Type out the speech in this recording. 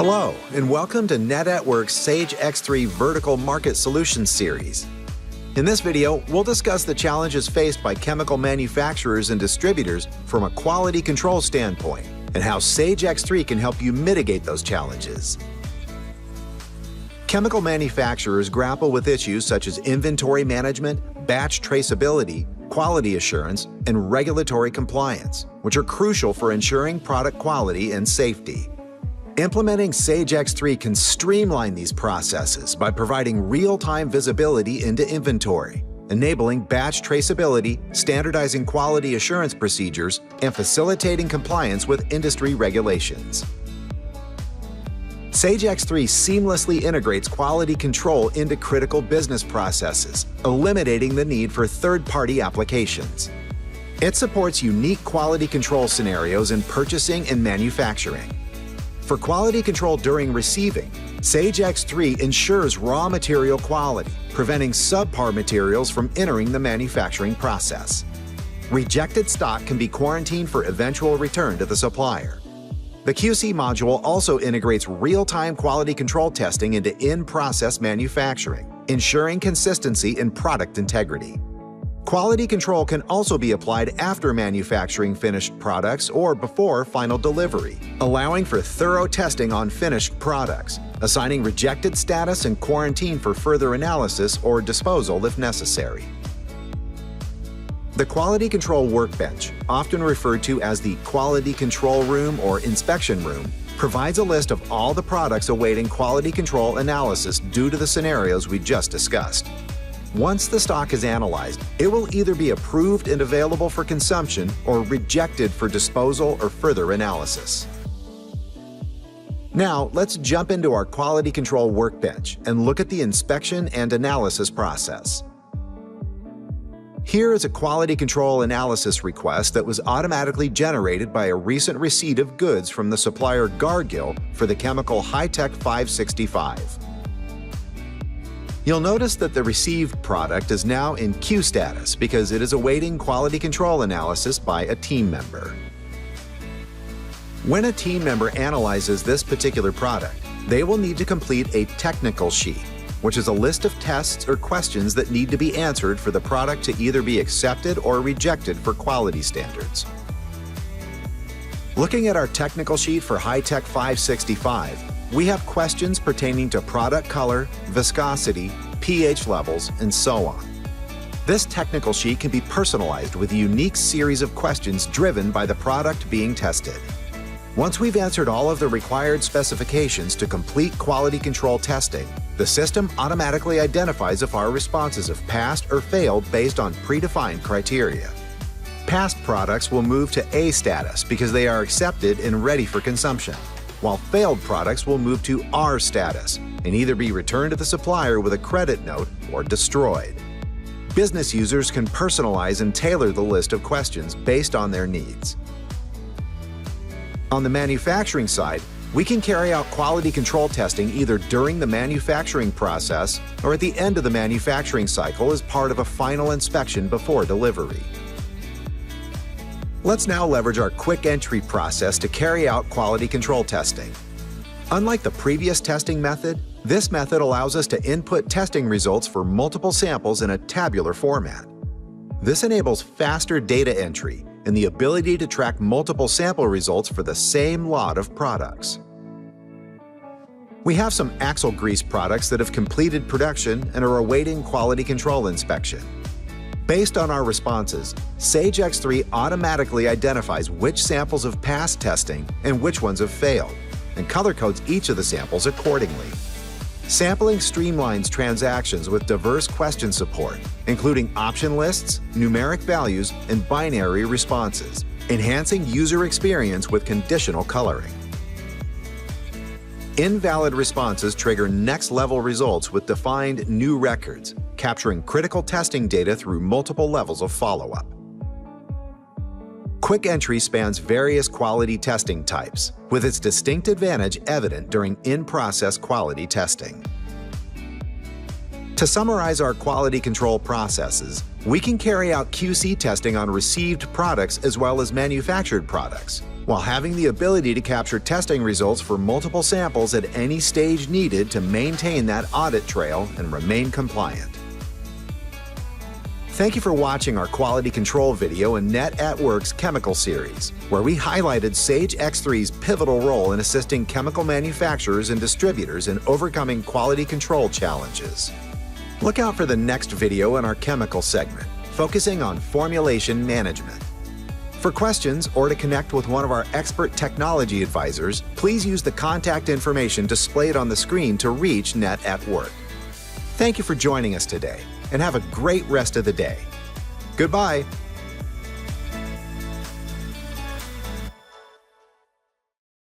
Hello, and welcome to NetAtWorks Sage X3 Vertical Market Solutions series. In this video, we'll discuss the challenges faced by chemical manufacturers and distributors from a quality control standpoint, and how Sage X3 can help you mitigate those challenges. Chemical manufacturers grapple with issues such as inventory management, batch traceability, quality assurance, and regulatory compliance, which are crucial for ensuring product quality and safety. Implementing Sage X3 can streamline these processes by providing real-time visibility into inventory, enabling batch traceability, standardizing quality assurance procedures, and facilitating compliance with industry regulations. Sage X3 seamlessly integrates quality control into critical business processes, eliminating the need for third-party applications. It supports unique quality control scenarios in purchasing and manufacturing. For quality control during receiving, Sage X3 ensures raw material quality, preventing subpar materials from entering the manufacturing process. Rejected stock can be quarantined for eventual return to the supplier. The QC module also integrates real-time quality control testing into in-process manufacturing, ensuring consistency in product integrity. Quality control can also be applied after manufacturing finished products or before final delivery, allowing for thorough testing on finished products, assigning rejected status and quarantine for further analysis or disposal if necessary. The Quality Control Workbench, often referred to as the Quality Control Room or Inspection Room, provides a list of all the products awaiting quality control analysis due to the scenarios we just discussed. Once the stock is analyzed, it will either be approved and available for consumption or rejected for disposal or further analysis. Now, let's jump into our Quality Control Workbench and look at the inspection and analysis process. Here is a quality control analysis request that was automatically generated by a recent receipt of goods from the supplier Gargill for the chemical High-Tech 565. You'll notice that the received product is now in queue status because it is awaiting quality control analysis by a team member. When a team member analyzes this particular product, they will need to complete a technical sheet, which is a list of tests or questions that need to be answered for the product to either be accepted or rejected for quality standards. Looking at our technical sheet for High-Tech 565, we have questions pertaining to product color, viscosity, pH levels, and so on. This technical sheet can be personalized with a unique series of questions driven by the product being tested. Once we've answered all of the required specifications to complete quality control testing, the system automatically identifies if our responses have passed or failed based on predefined criteria. Passed products will move to A status because they are accepted and ready for consumption, while failed products will move to R status and either be returned to the supplier with a credit note or destroyed. Business users can personalize and tailor the list of questions based on their needs. On the manufacturing side, we can carry out quality control testing either during the manufacturing process or at the end of the manufacturing cycle as part of a final inspection before delivery. Let's now leverage our quick entry process to carry out quality control testing. Unlike the previous testing method, this method allows us to input testing results for multiple samples in a tabular format. This enables faster data entry and the ability to track multiple sample results for the same lot of products. We have some axle grease products that have completed production and are awaiting quality control inspection. Based on our responses, Sage X3 automatically identifies which samples have passed testing and which ones have failed, and color codes each of the samples accordingly. Sampling streamlines transactions with diverse question support, including option lists, numeric values, and binary responses, enhancing user experience with conditional coloring. Invalid responses trigger next-level results with defined new records, capturing critical testing data through multiple levels of follow-up. Quick Entry spans various quality testing types, with its distinct advantage evident during in-process quality testing. To summarize our quality control processes, we can carry out QC testing on received products as well as manufactured products, while having the ability to capture testing results for multiple samples at any stage needed to maintain that audit trail and remain compliant. Thank you for watching our quality control video in Net at Work's Chemical Series, where we highlighted Sage X3's pivotal role in assisting chemical manufacturers and distributors in overcoming quality control challenges. Look out for the next video in our chemical segment, focusing on formulation management. For questions or to connect with one of our expert technology advisors, please use the contact information displayed on the screen to reach Net at Work. Thank you for joining us today, and have a great rest of the day. Goodbye.